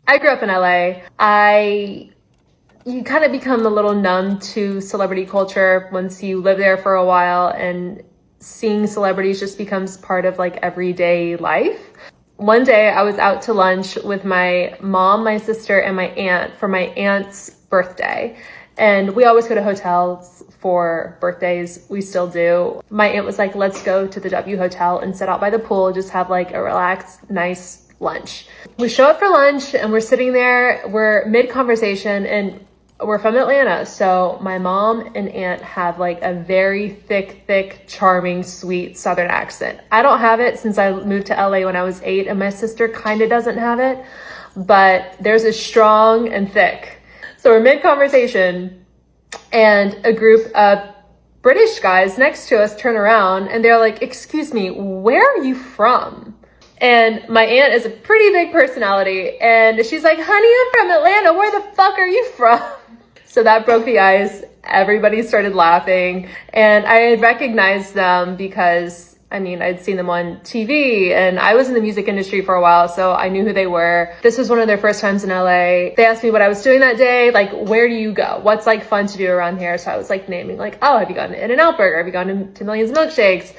I grew up in LA. You kind of become a little numb to celebrity culture once you live there for a while, and seeing celebrities just becomes part of like everyday life. One day I was out to lunch with my mom, my sister, and my aunt for my aunt's birthday. And we always go to hotels for birthdays. We still do. My aunt was like, let's go to the W Hotel and sit out by the pool, just have like a relaxed, nice lunch. We show up for lunch and we're sitting there, we're mid-conversation, and we're from Atlanta. So my mom and aunt have like a very thick, charming, sweet Southern accent. I don't have it since I moved to LA when I was 8, and my sister kind of doesn't have it, but theirs is strong and thick. So we're mid-conversation and a group of British guys next to us turn around and they're like, excuse me, where are you from? And my aunt is a pretty big personality and she's like, honey, I'm from Atlanta. Where the fuck are you from? So that broke the ice. Everybody started laughing and I had recognized them because I'd seen them on TV and I was in the music industry for a while, so I knew who they were. This was one of their first times in LA. They asked me what I was doing that day, like, where do you go? What's like fun to do around here? So I was like naming like, oh, have you gone to In-N-Out Burger? Have you gone to Millions of Milkshakes?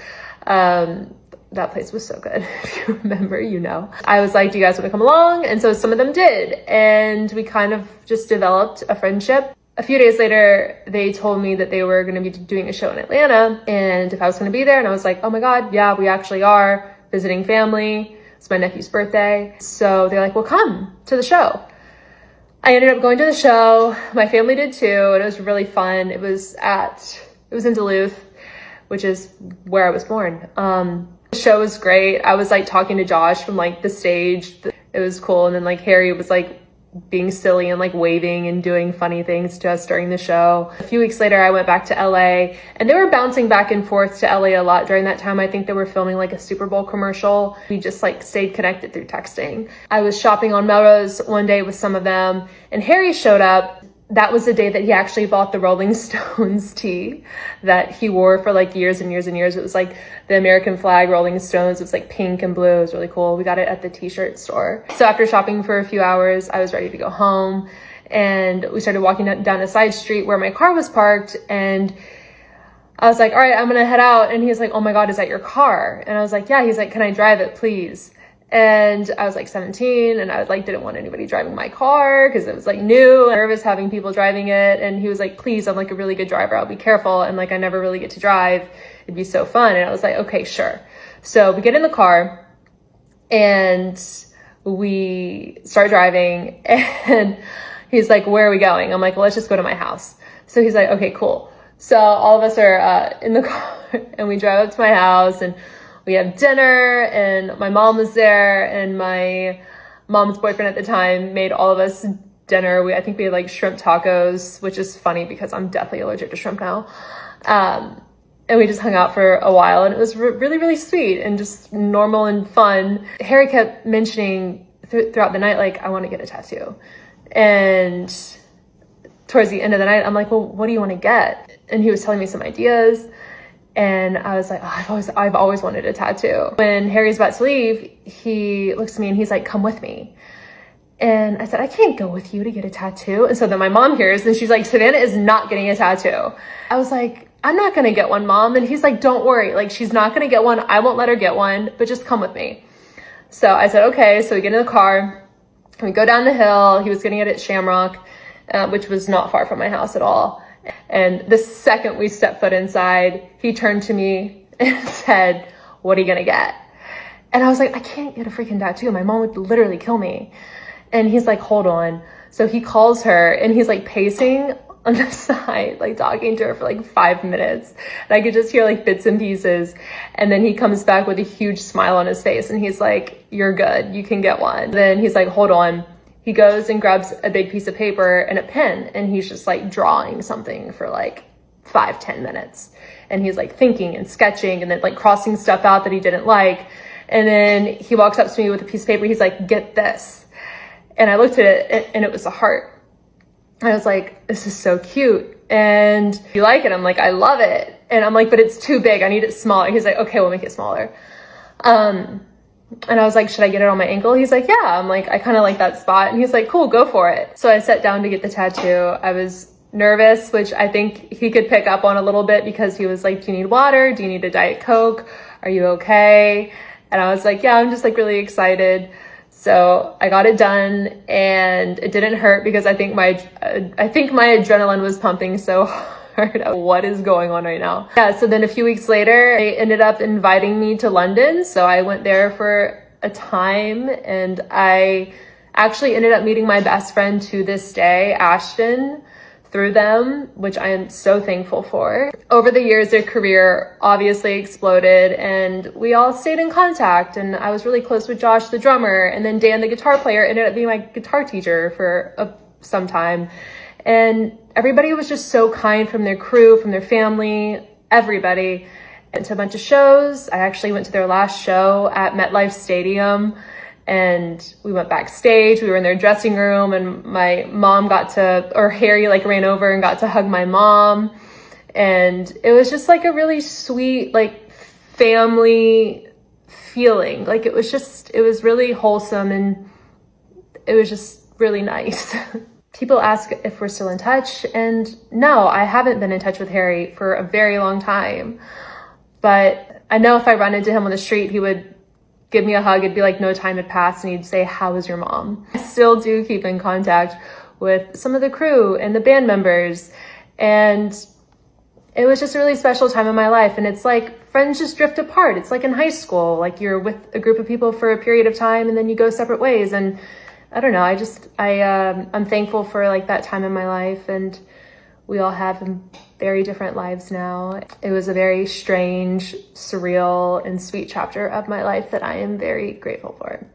That place was so good. If you remember, you know. I was like, do you guys want to come along? And so some of them did. And we kind of just developed a friendship. A few days later, they told me that they were going to be doing a show in Atlanta and if I was going to be there. And I was like, oh my God, yeah, we actually are visiting family. It's my nephew's birthday. So they're like, well, come to the show. I ended up going to the show. My family did too. And it was really fun. It was in Duluth, which is where I was born. The show was great. I was like talking to Josh from like the stage. It was cool. And then like Harry was like being silly and like waving and doing funny things to us during the show. A few weeks later, I went back to LA and they were bouncing back and forth to LA a lot during that time. I think they were filming like a Super Bowl commercial. We just like stayed connected through texting. I was shopping on Melrose one day with some of them and Harry showed up. That was the day that he actually bought the Rolling Stones tee that he wore for like years and years and years. It was like the American flag Rolling Stones. It was like pink and blue. It was really cool. We got it at the t-shirt store. So after shopping for a few hours, I was ready to go home and we started walking down a side street where my car was parked and I was like, all right, I'm gonna head out. And he's like, oh my God, is that your car? And I was like, yeah. He's like, can I drive it, please? And I was like 17 and I was like, didn't want anybody driving my car because it was like new and nervous having people driving it. And he was like, please, I'm like a really good driver. I'll be careful. And like, I never really get to drive. It'd be so fun. And I was like, okay, sure. So we get in the car and we start driving and he's like, where are we going? I'm like, well, let's just go to my house. So he's like, okay, cool. So all of us are in the car and we drive up to my house and we have dinner and my mom was there and my mom's boyfriend at the time made all of us dinner. I think we had like shrimp tacos, which is funny because I'm definitely allergic to shrimp now. And we just hung out for a while and it was really, really sweet and just normal and fun. Harry kept mentioning throughout the night, like, I want to get a tattoo. And towards the end of the night, I'm like, well, what do you want to get? And he was telling me some ideas. And I was like, oh, I've always wanted a tattoo. When Harry's about to leave, he looks at me and he's like, come with me. And I said, I can't go with you to get a tattoo. And so then my mom hears and she's like, Savannah is not getting a tattoo. I was like, I'm not going to get one, Mom. And he's like, don't worry. Like, she's not going to get one. I won't let her get one, but just come with me. So I said, okay. So we get in the car and we go down the hill. He was getting it at Shamrock, which was not far from my house at all. And the second we stepped foot inside, he turned to me and said, what are you gonna get? And I was like, I can't get a freaking tattoo. My mom would literally kill me. And he's like, hold on. So he calls her and he's like pacing on the side, like talking to her for like 5 minutes. And I could just hear like bits and pieces. And then he comes back with a huge smile on his face and he's like, you're good, you can get one. Then he's like, hold on. He goes and grabs a big piece of paper and a pen and he's just like drawing something for like 5-10 minutes. And he's like thinking and sketching and then like crossing stuff out that he didn't like. And then he walks up to me with a piece of paper. He's like, get this. And I looked at it and it was a heart. I was like, this is so cute. And you like it? I'm like, I love it. And I'm like, but it's too big. I need it smaller. He's like, okay, we'll make it smaller. And I was like, should I get it on my ankle? He's like, yeah. I'm like, I kind of like that spot. And he's like, cool, go for it. So I sat down to get the tattoo. I was nervous, which I think he could pick up on a little bit because he was like, do you need water? Do you need a Diet Coke? Are you okay? And I was like, yeah, I'm just like really excited. So I got it done and it didn't hurt because I think my adrenaline was pumping so hard. What is going on right now? Yeah, so then a few weeks later, they ended up inviting me to London. So I went there for a time and I actually ended up meeting my best friend to this day, Ashton, through them, which I am so thankful for. Over the years, their career obviously exploded and we all stayed in contact, and I was really close with Josh, the drummer, and then Dan, the guitar player, ended up being my guitar teacher for some time. And everybody was just so kind, from their crew, from their family, everybody. Went to a bunch of shows. I actually went to their last show at MetLife Stadium. And we went backstage, we were in their dressing room, and my mom Harry like ran over and got to hug my mom. And it was just like a really sweet, like family feeling. Like it was really wholesome and it was just really nice. People ask if we're still in touch, and no, I haven't been in touch with Harry for a very long time. But I know if I run into him on the street, he would give me a hug. It'd be like no time had passed, and he'd say, how is your mom? I still do keep in contact with some of the crew and the band members, and it was just a really special time in my life. And it's like friends just drift apart. It's like in high school, like you're with a group of people for a period of time and then you go separate ways. And I don't know, I'm thankful for like that time in my life, and we all have very different lives now. It was a very strange, surreal, and sweet chapter of my life that I am very grateful for.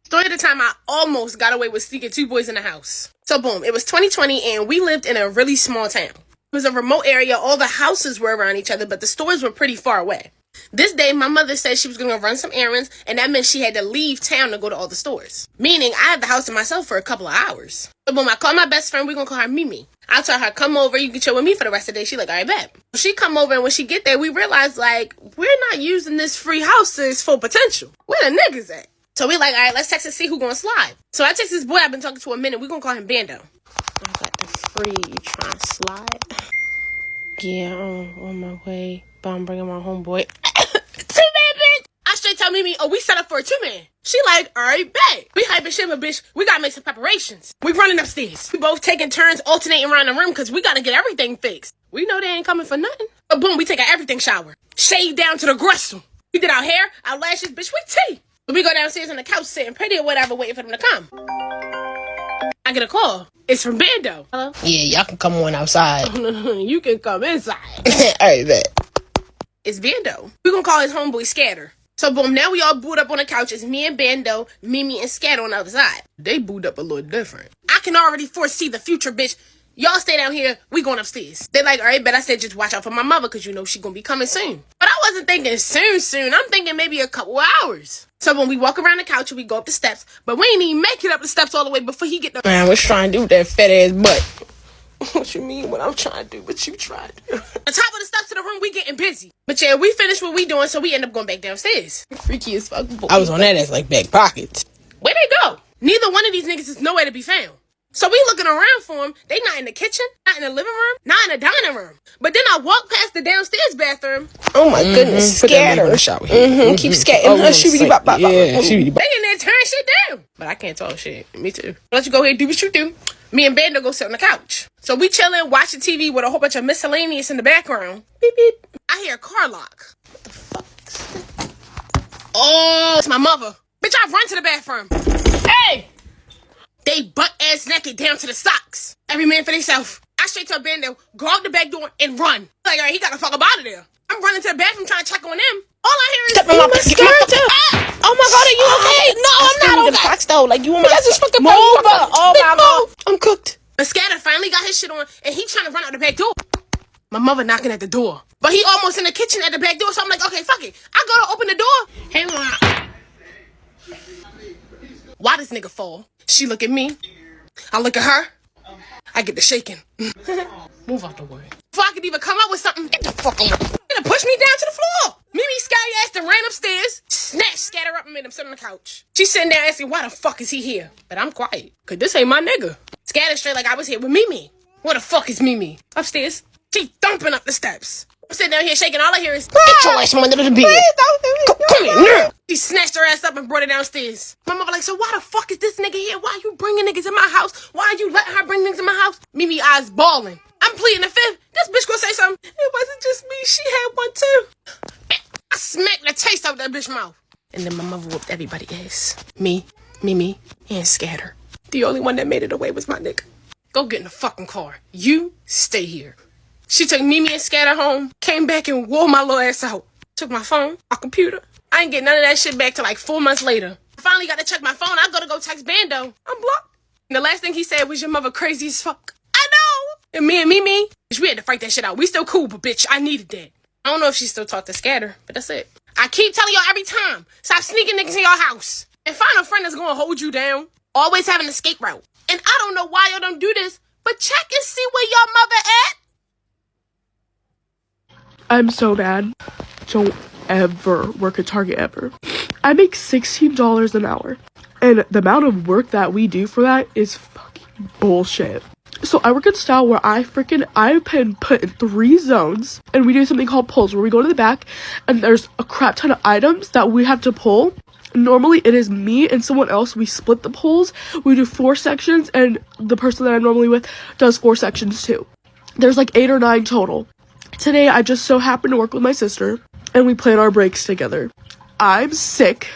Story of the time I almost got away with sneaking 2 boys in the house. So boom, it was 2020 and we lived in a really small town. It was a remote area, all the houses were around each other, but the stores were pretty far away. This day, my mother said she was going to run some errands, and that meant she had to leave town to go to all the stores. Meaning, I had the house to myself for a couple of hours. But boom, I called my best friend, we're going to call her Mimi. I told her, come over, you can chill with me for the rest of the day. She like, all right, bet. She come over, and when she get there, we realized, like, we're not using this free house to its full potential. Where the niggas at? So we like, all right, let's text and see who gonna slide. So I text this boy I've been talking to a minute. We gonna call him Bando. I got the free, you trying to slide? Yeah, I'm on my way, but I'm bringing my homeboy. 2-man, bitch! I straight tell Mimi, oh, we set up for a 2-man. She like, all right, bet. We hyping shit, but bitch, we gotta make some preparations. We running upstairs. We both taking turns alternating around the room because we gotta get everything fixed. We know they ain't coming for nothing. But boom, we take an everything shower. Shave down to the gristle. We did our hair, our lashes, bitch, we tea. We go downstairs on the couch sitting pretty or whatever, waiting for them to come. I get a call. It's from Bando. Hello? Yeah, y'all can come on outside. You can come inside. Alright, bet. It's Bando. We gonna call his homeboy Scatter. So boom, now we all booed up on the couch. It's me and Bando, Mimi and Scatter on the other side. They booed up a little different. I can already foresee the future, bitch. Y'all stay down here, we going upstairs. They like, all right, but I said just watch out for my mother because you know she gonna be coming soon. But I wasn't thinking soon. I'm thinking maybe a couple hours. So when we walk around the couch and we go up the steps, but we ain't even make it up the steps all the way before he get the... Man, what's trying to do with that fat ass butt? What you mean what I'm trying to do? What you trying to do? The top of the steps to the room, we getting busy. But yeah, we finished what we doing, so we end up going back downstairs. Freaky as fuck. I was on that ass like back pockets. Where they go? Neither one of these niggas is nowhere to be found. So we looking around for them. They not in the kitchen, not in the living room, not in the dining room. But then I walk past the downstairs bathroom. Oh my goodness, Scatter. Keep scatting. Yeah, she in there tearing shit down. But I can't talk shit. Me too. Let you go ahead and do what you do. Me and Bando go sit on the couch. So we chilling, watching TV with a whole bunch of miscellaneous in the background. Beep, beep. I hear a car lock. What the fuck? Oh, it's my mother. Bitch, I run to the bathroom. Hey! They butt-ass naked down to the socks. Every man for themselves. I straight tell Bando, go out the back door and run. Like, all right, he got to fuck up out of there. I'm running to the bathroom trying to check on them. All I hear is... Step in my skirt. Oh my God, are you okay? No, I'm not okay. Box, though. Like, you want my... Just fucking move. Oh my God. I'm cooked. But Scatter finally got his shit on, and he trying to run out the back door. My mother knocking at the door. But he almost in the kitchen at the back door, so I'm like, okay, fuck it. I go to open the door. Hey, Mom. Why this nigga fall? She look at me. I look at her. I get the shaking. Move out the way. Before I could even come up with something, get the fuck on. Gonna push me down to the floor. Mimi got your ass and ran upstairs, snatched Scatter up and made him sit on the couch. She's sitting there asking, why the fuck is he here? But I'm quiet, because this ain't my nigga. Scatter straight like I was here with Mimi. Where the fuck is Mimi? Upstairs. She thumping up the steps. I'm sitting down here shaking. All I hear is, get your ass from under the bed. Come here now. She snatched her ass up and brought it downstairs. My mother like, so why the fuck is this nigga here? Why are you bringing niggas in my house? Why are you letting her bring niggas in my house? Mimi eyes balling. I'm pleading the fifth. This bitch gonna say something. It wasn't just me. She had one too. I smacked the taste out of that bitch mouth. And then my mother whooped everybody ass. Me, Mimi, and Scatter. The only one that made it away was my nigga. Go get in the fucking car. You stay here. She took Mimi and Scatter home, came back and wore my little ass out. Took my phone, my computer. I ain't get none of that shit back till like 4 months later. I finally got to check my phone. I go text Bando. I'm blocked. And the last thing he said was, your mother crazy as fuck. I know. And me and Mimi, bitch, we had to fight that shit out. We still cool, but bitch, I needed that. I don't know if she still talked to Scatter, but that's it. I keep telling y'all every time, stop sneaking niggas in your house. And find a friend that's gonna hold you down. Always have an escape route. And I don't know why y'all don't do this, but check and see where your mother at. I'm so bad. Don't ever work at Target ever. I make $16 an hour. And the amount of work that we do for that is fucking bullshit. So I work in style where I've been put in 3 zones. And we do something called pulls, where we go to the back and there's a crap ton of items that we have to pull. Normally it is me and someone else. We split the pulls. We do 4 sections and the person that I'm normally with does 4 sections too. There's like 8 or 9 total. Today, I just so happened to work with my sister, and we plan our breaks together. I'm sick.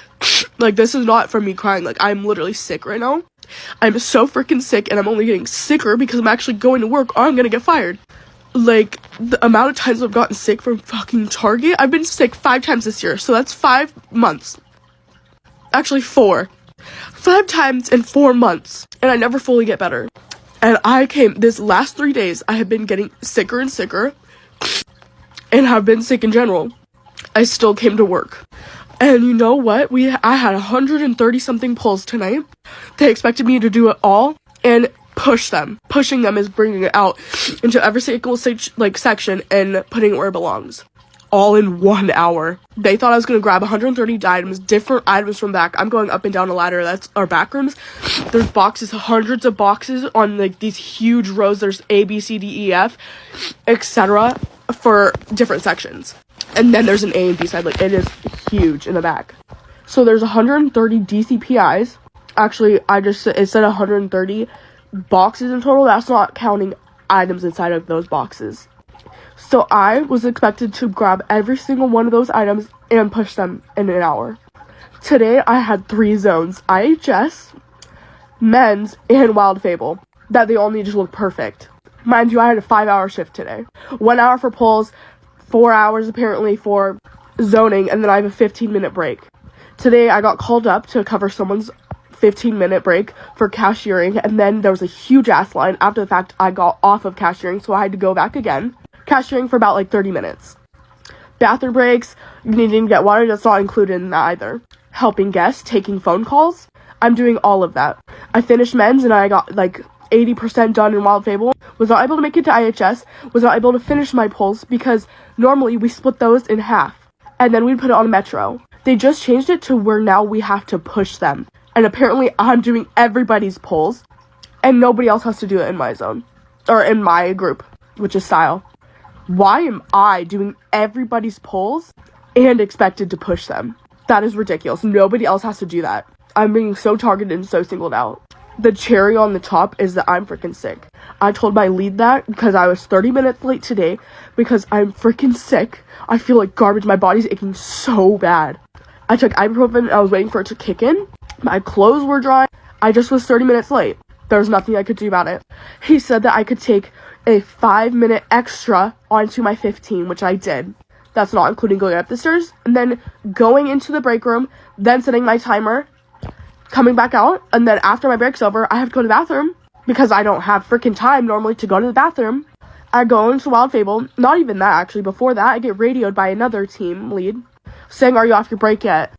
Like, this is not from me crying. Like, I'm literally sick right now. I'm so freaking sick, and I'm only getting sicker because I'm actually going to work, or I'm gonna get fired. Like, the amount of times I've gotten sick from fucking Target, I've been sick 5 times this year, so that's 5 months. Actually, 4. 5 times in 4 months, and I never fully get better. And this last 3 days, I have been getting sicker and sicker. And have been sick in general. I still came to work. And you know what? I had 130 something pulls tonight. They expected me to do it all and push them. Pushing them is bringing it out into every single section and putting it where it belongs. All in 1 hour. They thought I was going to grab 130 items, different items from back. I'm going up and down a ladder. That's our back rooms. There's boxes, hundreds of boxes on like these huge rows. There's A, B, C, D, E, F, etc. for different sections. And then there's an A and B side. Like, it is huge in the back. So there's 130 DCPIs. Actually, it said 130 boxes in total. That's not counting items inside of those boxes. So I was expected to grab every single one of those items and push them in an hour. Today, I had 3 zones. IHS, men's, and Wild Fable. That they all needed to look perfect. Mind you, I had a 5-hour shift today. 1 hour for pulls, 4 hours apparently for zoning, and then I have a 15-minute break. Today, I got called up to cover someone's 15-minute break for cashiering, and then there was a huge ass line. After the fact, I got off of cashiering, so I had to go back again. Cashiering for about like 30 minutes. Bathroom breaks, needing to get water, that's not included in that either. Helping guests, taking phone calls, I'm doing all of that. I finished men's and I got like 80% done in Wild Fable. Was not able to make it to IHS, was not able to finish my pulls because normally we split those in half and then we'd put it on Metro. They just changed it to where now we have to push them. And apparently I'm doing everybody's pulls and nobody else has to do it in my zone or in my group, which is style. Why am I doing everybody's pulls and expected to push them? That is ridiculous. Nobody else has to do that. I'm being so targeted and so singled out. The cherry on the top is that I'm freaking sick. I told my lead that because I was 30 minutes late today because I'm freaking sick. I feel like garbage. My body's aching so bad. I took ibuprofen and I was waiting for it to kick in. My clothes were dry. I just was 30 minutes late. There was nothing I could do about it. He said that I could take a 5-minute extra onto my 15, which I did. That's not including going up the stairs, and then going into the break room, then setting my timer, coming back out, and then after my break's over, I have to go to the bathroom, because I don't have freaking time normally to go to the bathroom. I go into Wild Fable, not even that actually, before that, I get radioed by another team lead, saying, "Are you off your break yet?"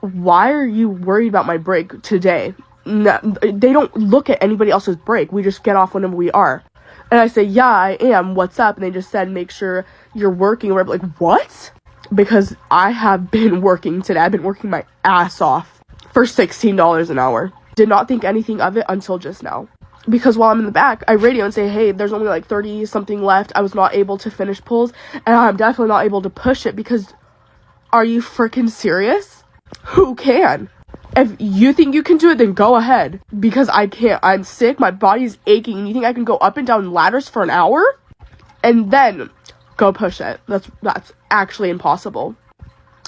Why are you worried about my break today? No, they don't look at anybody else's break, we just get off whenever we are. And I say, "Yeah, I am. What's up?" And they just said, "Make sure you're working." We're like, "What?" because I have been working today. I've been working my ass off for $16 an hour. Did not think anything of it until just now. Because while I'm in the back, I radio and say, hey, there's only like 30 something left. I was not able to finish pulls, and I'm definitely not able to push it because, are you freaking serious? Who can? If you think you can do it, then go ahead. Because I can't. I'm sick. My body's aching. You think I can go up and down ladders for an hour? And then go push it. That's actually impossible.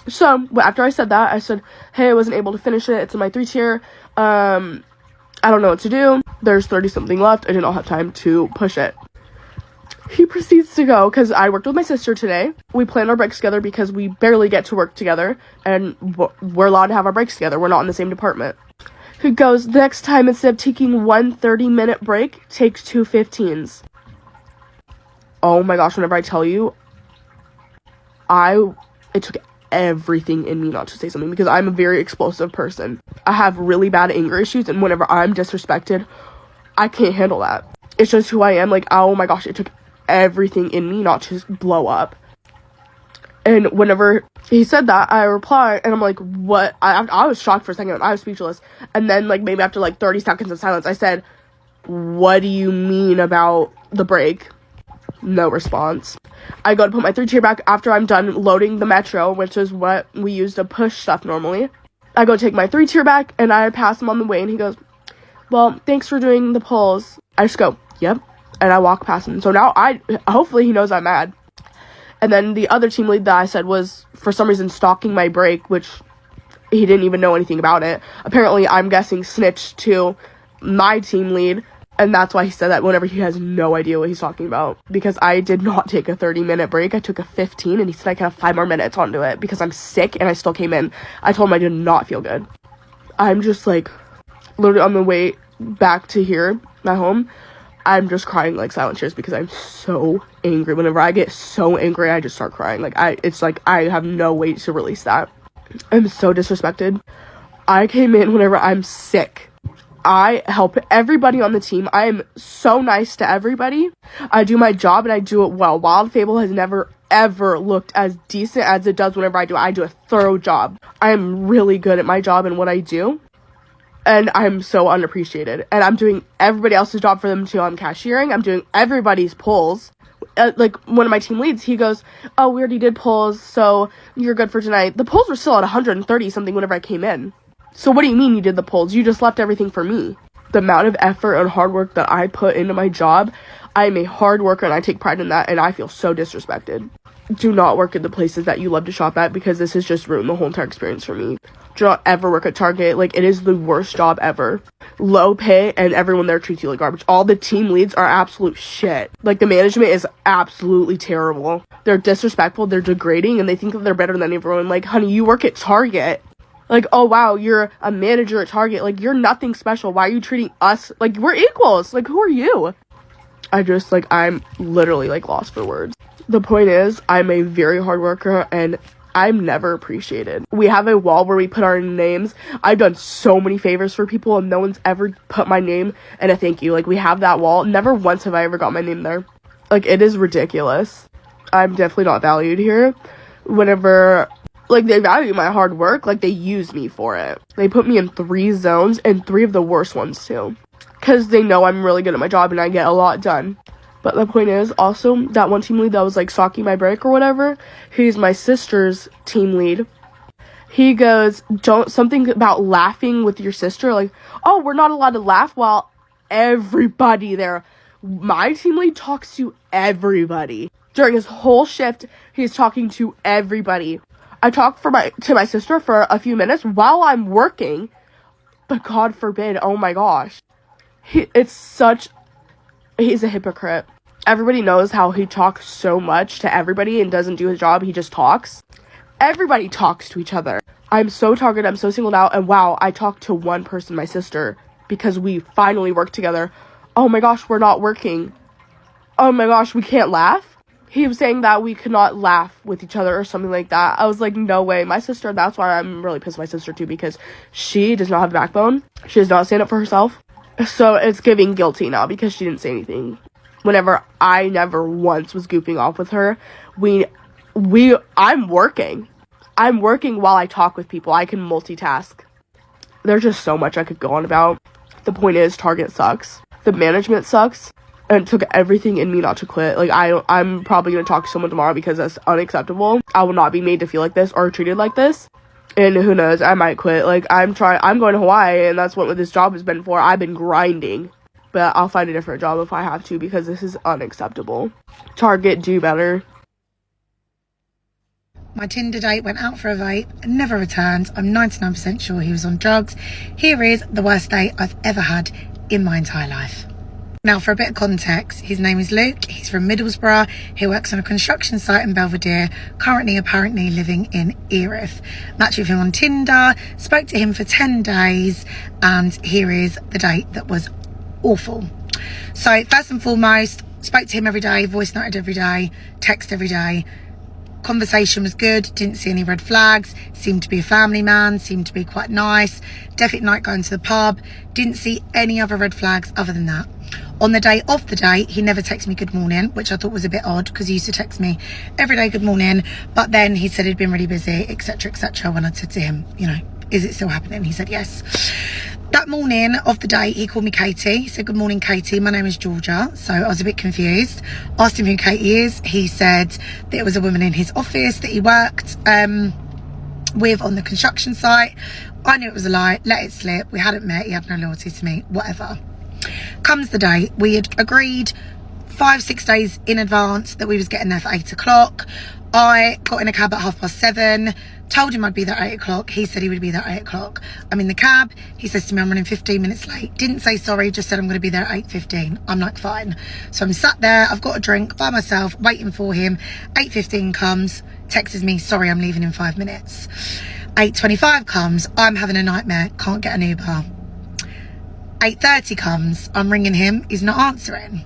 So after I said that, I said, hey, I wasn't able to finish it. It's in my 3-tier. I don't know what to do. There's 30 something left. I did not have time to push it. He proceeds to go, because I worked with my sister today. We planned our breaks together because we barely get to work together, and we're allowed to have our breaks together. We're not in the same department. He goes, next time, instead of taking one 30-minute break, take 2 15s. Oh my gosh, whenever I tell you, it took everything in me not to say something, because I'm a very explosive person. I have really bad anger issues, and whenever I'm disrespected, I can't handle that. It's just who I am. Like, oh my gosh, it took everything in me not to just blow up. And whenever he said that, I replied, and I'm like, what? I was shocked for a second. I was speechless. And then, like, maybe after like 30 seconds of silence, I said, what do you mean about the break? No response. I go to put my 3-tier back after I'm done loading the metro, which is what we use to push stuff normally. I go take my 3-tier back, and I pass him on the way, and he goes, well, thanks for doing the pulls. I just go, yep. And I walk past him. So now hopefully he knows I'm mad. And then the other team lead that I said was, for some reason, stalking my break, which he didn't even know anything about it. Apparently, I'm guessing, snitched to my team lead, and that's why he said that, whenever he has no idea what he's talking about. Because I did not take a 30-minute break. I took a 15, and he said I could have 5 more minutes onto it because I'm sick, and I still came in. I told him I did not feel good. I'm just, like, literally on the way back to here, my home, I'm just crying like silent tears because I'm so angry. Whenever I get so angry, I just start crying. It's like I have no way to release that. I'm so disrespected. I came in whenever I'm sick. I help everybody on the team. I am so nice to everybody. I do my job, and I do it well. Wild Fable has never ever looked as decent as it does whenever I do it. I do a thorough job. I am really good at my job and what I do. And I'm so unappreciated. And I'm doing everybody else's job for them too. I'm cashiering. I'm doing everybody's pulls. Like, one of my team leads, he goes, oh, we already did pulls, so you're good for tonight. The pulls were still at 130 something whenever I came in. So what do you mean you did the pulls? You just left everything for me. The amount of effort and hard work that I put into my job, I'm a hard worker, and I take pride in that, and I feel so disrespected. Do not work at the places that you love to shop at, because this has just ruined the whole entire experience for me. Do not ever work at Target. Like, it is the worst job ever. Low pay, and everyone there treats you like garbage. All the team leads are absolute shit. Like, the management is absolutely terrible. They're disrespectful, they're degrading, and they think that they're better than everyone. Like, honey, you work at Target. Like, oh wow, you're a manager at Target. Like, you're nothing special. Why are you treating us like we're equals? Like, who are you? I'm literally, like, lost for words. The point is, I'm a very hard worker, and I'm never appreciated. We have a wall where we put our names. I've done so many favors for people, and no one's ever put my name and a thank you. Like, we have that wall. Never once have I ever got my name there. Like, it is ridiculous. I'm definitely not valued here. Whenever, like, they value my hard work, like, they use me for it. They put me in 3 zones, and 3 of the worst ones, too. Because they know I'm really good at my job, and I get a lot done. But the point is, also, that one team lead that was, like, stalking my break or whatever, he's my sister's team lead. He goes, something about laughing with your sister, like, oh, we're not allowed to laugh while everybody there. My team lead talks to everybody. During his whole shift, he's talking to everybody. I talk to my sister for a few minutes while I'm working, but God forbid, oh my gosh. He's a hypocrite. Everybody knows how he talks so much to everybody and doesn't do his job. He just talks. Everybody talks to each other. I'm so targeted. I'm so singled out. And wow, I talked to one person, my sister, because we finally worked together. Oh my gosh, we're not working. Oh my gosh, we can't laugh. He was saying that we could not laugh with each other or something like that. I was like, no way. My sister, that's why I'm really pissed at my sister too, because she does not have a backbone. She does not stand up for herself. So it's giving guilty now because she didn't say anything. Whenever I never once was goofing off with her, we I'm working while I talk with people. I can multitask. There's just so much I could go on about. The point is, Target sucks. The management sucks. And it took everything in me not to quit. Like, I'm probably going to talk to someone tomorrow because that's unacceptable. I will not be made to feel like this or treated like this. And who knows, I might quit. Like, I'm going to Hawaii, and that's what this job has been for. I've been grinding. But I'll find a different job if I have to, because this is unacceptable. Target, do better. My Tinder date went out for a vape, never returned. I'm 99% sure he was on drugs. Here is the worst date I've ever had in my entire life. Now, for a bit of context, his name is Luke. He's from Middlesbrough. He works on a construction site in Belvedere, currently apparently living in Erith. Matched with him on Tinder, spoke to him for 10 days, and here is the date that was awful. So, first and foremost, spoke to him every day, voice noted every day, text every day. Conversation was good, didn't see any red flags, seemed to be a family man, seemed to be quite nice, definite night going to the pub, didn't see any other red flags other than that. On the day of the date, he never texted me good morning, which I thought was a bit odd because he used to text me every day good morning, but then he said he'd been really busy, etc, etc. When I said to him, you know, is it still happening? He said yes. That morning of the date, he called me Katie. He said, good morning, Katie. My name is Georgia. So I was a bit confused. Asked him who Katie is. He said that it was a woman in his office that he worked with on the construction site. I knew it was a lie. Let it slip. We hadn't met. He had no loyalty to me. Whatever. Comes the date. We had agreed 5-6 days in advance that we was getting there for 8 o'clock. I got in a cab at 7:30. Told him I'd be there at 8 o'clock. He said he would be there at 8 o'clock. I'm in the cab. He says to me, I'm running 15 minutes late. Didn't say sorry, just said I'm going to be there at 8:15. I'm like, fine. So I'm sat there. I've got a drink by myself, waiting for him. 8:15 comes, texts me, sorry, I'm leaving in 5 minutes. 8:25 comes, I'm having a nightmare, can't get an Uber. 8:30 comes, I'm ringing him, he's not answering.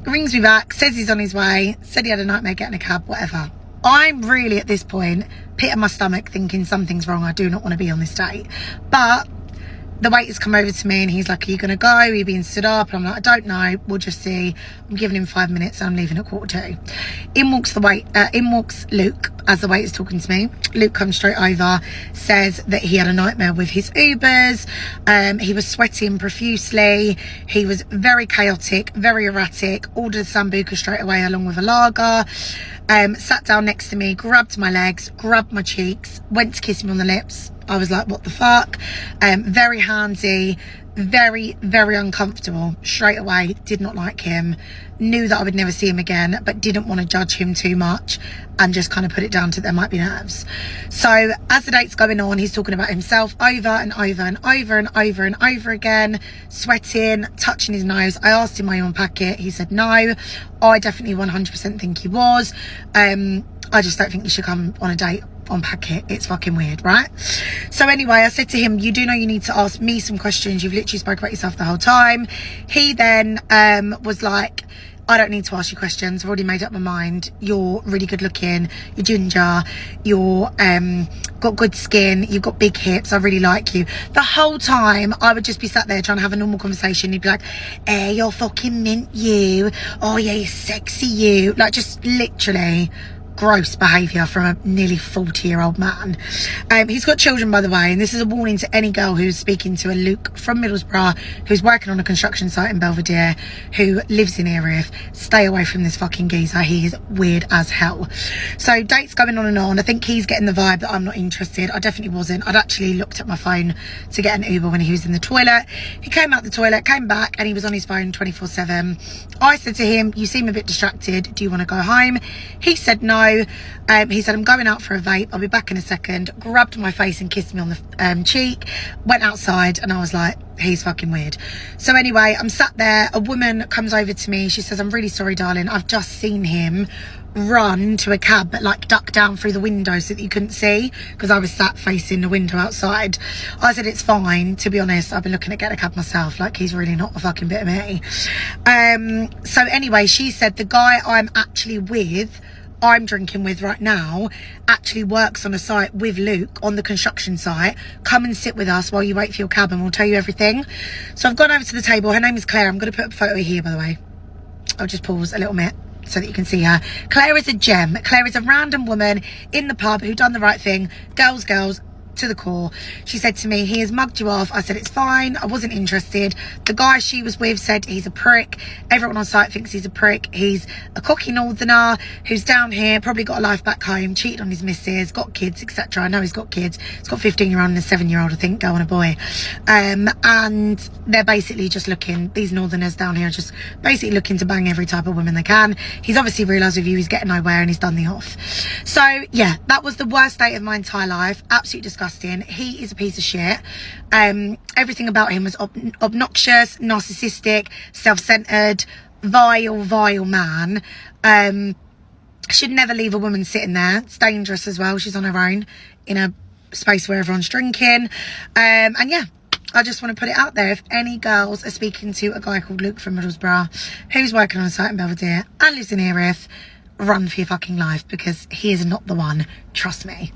Rings me back, says he's on his way, said he had a nightmare getting a cab, whatever. I'm really at this point pit in my stomach thinking something's wrong. I do not want to be on this date. But the waiter's come over to me and he's like, are you going to go? Are you being stood up? And I'm like, I don't know. We'll just see. I'm giving him 5 minutes and I'm leaving at 2:15. In walks Luke as the waiter's talking to me. Luke comes straight over, says that he had a nightmare with his Ubers. He was sweating profusely. He was very chaotic, very erratic. Ordered a Sambuca straight away along with a lager. Sat down next to me, grabbed my legs, grabbed my cheeks, went to kiss me on the lips. I was like, what the fuck? Very handsy, very, very uncomfortable. Straight away, did not like him. Knew that I would never see him again, but didn't want to judge him too much and just kind of put it down to there might be nerves. So as the date's going on, he's talking about himself over and over and over and over and over again, sweating, touching his nose. I asked him, are you on packet? He said no. I definitely 100% think he was. I just don't think you should come on a date on packet. It's fucking weird, right? So anyway, I said to him, you do know you need to ask me some questions. You've literally spoke about yourself the whole time. He then was like, I don't need to ask you questions. I've already made up my mind. You're really good looking. You're ginger. You're got good skin. You've got big hips. I really like you. The whole time I would just be sat there trying to have a normal conversation. He'd be like, hey, you're fucking mint, you. Oh yeah, you're sexy, you. Like, just literally gross behaviour from a nearly 40-year-old man. He's got children, by the way, and this is a warning to any girl who's speaking to a Luke from Middlesbrough who's working on a construction site in Belvedere, who lives in Erith. Stay away from this fucking geezer. He is weird as hell. So dates going on and on. I think he's getting the vibe that I'm not interested. I definitely wasn't. I'd actually looked at my phone to get an Uber when he was in the toilet. He came out the toilet, came back, and he was on his phone 24/7. I said to him, you seem a bit distracted. Do you want to go home? He said no. He said, I'm going out for a vape. I'll be back in a second. Grabbed my face and kissed me on the cheek. Went outside and I was like, he's fucking weird. So anyway, I'm sat there. A woman comes over to me. She says, I'm really sorry, darling. I've just seen him run to a cab but like duck down through the window so that you couldn't see, because I was sat facing the window outside. I said, it's fine, to be honest. I've been looking at getting a cab myself. Like, he's really not a fucking bit of me. So anyway, she said the guy I'm drinking with right now actually works on a site with Luke on the construction site. Come and sit with us while you wait for your cab and we'll tell you everything. So I've gone over to the table. Her name is Claire. I'm going to put a photo here, by the way. I'll just pause a little bit. so that you can see her. Claire is a gem. Claire is a random woman in the pub who done the right thing. Girls to the core. She said to me, he has mugged you off. I said, it's fine. I wasn't interested. The guy she was with said he's a prick. Everyone on site thinks he's a prick. He's a cocky northerner who's down here, probably got a life back home, cheated on his missus, got kids, etc. I know he's got kids. He's got a 15-year-old and a 7-year-old, I think, girl and a boy. And they're basically just looking, these northerners down here are just basically looking to bang every type of woman they can. He's obviously realised with you he's getting nowhere and he's done the off. So yeah, that was the worst date of my entire life. Absolutely disgusting. He is a piece of shit. Everything about him was obnoxious, narcissistic, self-centered, vile man. Should never leave a woman sitting there. It's dangerous as well. She's on her own in a space where everyone's drinking. And yeah, I just want to put it out there. If any girls are speaking to a guy called Luke from Middlesbrough who's working on a site in Belvedere and lives in Erith, run for your fucking life, because he is not the one. Trust me.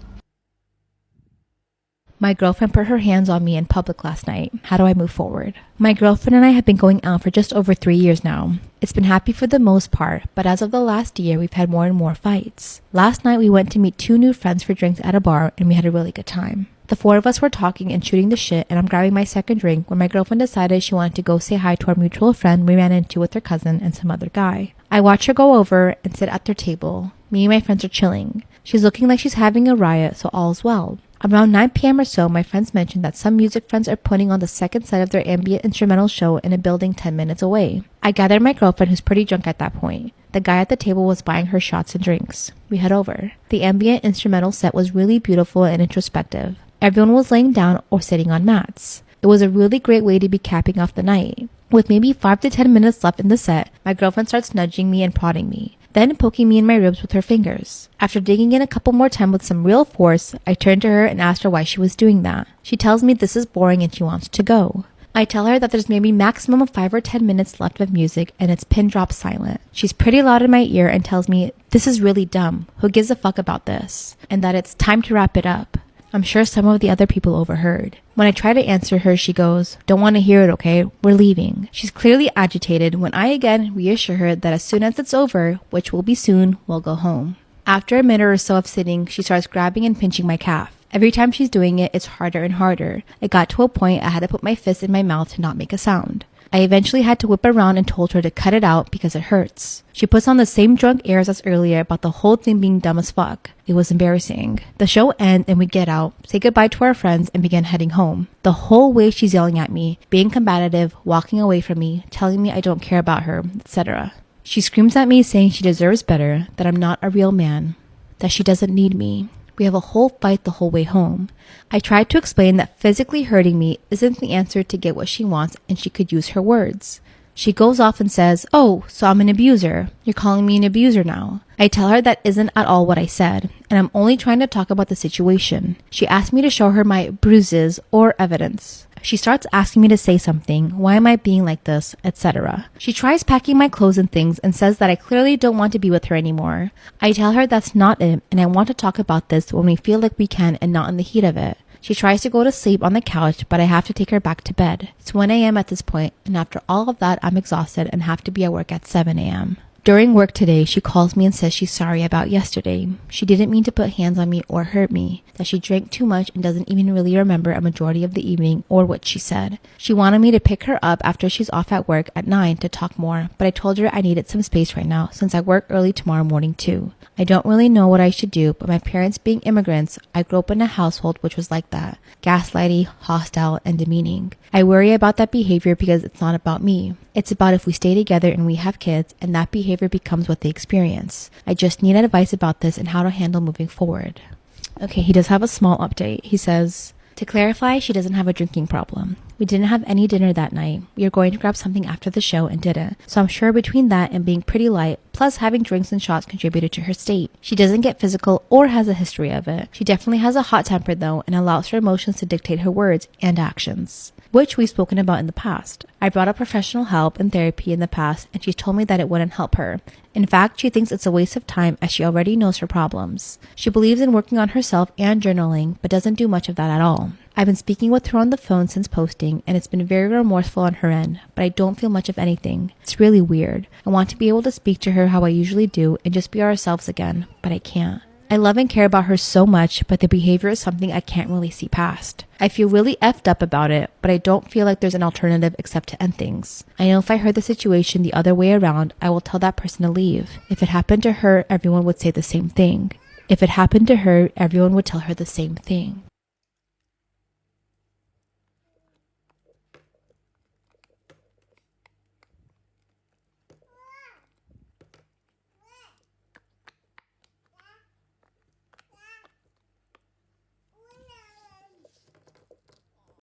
My girlfriend put her hands on me in public last night. How do I move forward? My girlfriend and I have been going out for just over 3 years now. It's been happy for the most part, but as of the last year, we've had more and more fights. Last night, we went to meet 2 new friends for drinks at a bar, and we had a really good time. The 4 of us were talking and shooting the shit, and I'm grabbing my second drink when my girlfriend decided she wanted to go say hi to our mutual friend we ran into with her cousin and some other guy. I watch her go over and sit at their table. Me and my friends are chilling. She's looking like she's having a riot, so all's well. Around 9 p.m. or so, my friends mentioned that some music friends are putting on the second set of their ambient instrumental show in a building 10 minutes away. I gathered my girlfriend, who's pretty drunk at that point. The guy at the table was buying her shots and drinks. We head over. The ambient instrumental set was really beautiful and introspective. Everyone was laying down or sitting on mats. It was a really great way to be capping off the night. With maybe 5 to 10 minutes left in the set, my girlfriend starts nudging me and prodding me, then poking me in my ribs with her fingers. After digging in a couple more times with some real force, I turned to her and asked her why she was doing that. She tells me this is boring and she wants to go. I tell her that there's maybe maximum of 5 or 10 minutes left of music and it's pin drop silent. She's pretty loud in my ear and tells me this is really dumb. Who gives a fuck about this? And that it's time to wrap it up. I'm sure some of the other people overheard. When I try to answer her, she goes, "Don't want to hear it, okay? We're leaving." She's clearly agitated when I again reassure her that as soon as it's over, which will be soon, we'll go home. After a minute or so of sitting, she starts grabbing and pinching my calf. Every time she's doing it, it's harder and harder. It got to a point I had to put my fist in my mouth to not make a sound. I eventually had to whip around and told her to cut it out because it hurts. She puts on the same drunk airs as earlier about the whole thing being dumb as fuck. It was embarrassing. The show ends and we get out, say goodbye to our friends, and begin heading home. The whole way she's yelling at me, being combative, walking away from me, telling me I don't care about her, etc. She screams at me saying she deserves better, that I'm not a real man, that she doesn't need me. We have a whole fight the whole way home. I tried to explain that physically hurting me isn't the answer to get what she wants and she could use her words. She goes off and says, "Oh, so I'm an abuser. You're calling me an abuser now." I tell her that isn't at all what I said, and I'm only trying to talk about the situation. She asked me to show her my bruises or evidence. She starts asking me to say something, why am I being like this, etc. She tries packing my clothes and things and says that I clearly don't want to be with her anymore. I tell her that's not it and I want to talk about this when we feel like we can and not in the heat of it. She tries to go to sleep on the couch, but I have to take her back to bed. It's 1 a.m. at this point, and after all of that, I'm exhausted and have to be at work at 7 a.m. During work today, she calls me and says she's sorry about yesterday. She didn't mean to put hands on me or hurt me, that she drank too much and doesn't even really remember a majority of the evening or what she said. She wanted me to pick her up after she's off at work at 9 to talk more, but I told her I needed some space right now since I work early tomorrow morning too. I don't really know what I should do, but my parents being immigrants, I grew up in a household which was like that, gaslighty, hostile, and demeaning. I worry about that behavior because it's not about me. It's about if we stay together and we have kids and that behavior becomes what they experience. I just need advice about this and how to handle moving forward. Okay, he does have a small update. He says, to clarify, she doesn't have a drinking problem. We didn't have any dinner that night. We were going to grab something after the show and didn't. So I'm sure between that and being pretty light, plus having drinks and shots contributed to her state. She doesn't get physical or has a history of it. She definitely has a hot temper though and allows her emotions to dictate her words and actions, which we've spoken about in the past. I brought up professional help and therapy in the past and she's told me that it wouldn't help her. In fact, she thinks it's a waste of time as she already knows her problems. She believes in working on herself and journaling, but doesn't do much of that at all. I've been speaking with her on the phone since posting, and it's been very remorseful on her end, but I don't feel much of anything. It's really weird. I want to be able to speak to her how I usually do and just be ourselves again, but I can't. I love and care about her so much, but the behavior is something I can't really see past. I feel really effed up about it, but I don't feel like there's an alternative except to end things. I know if I heard the situation the other way around, I will tell that person to leave. If it happened to her, everyone would say the same thing. If it happened to her, everyone would tell her the same thing.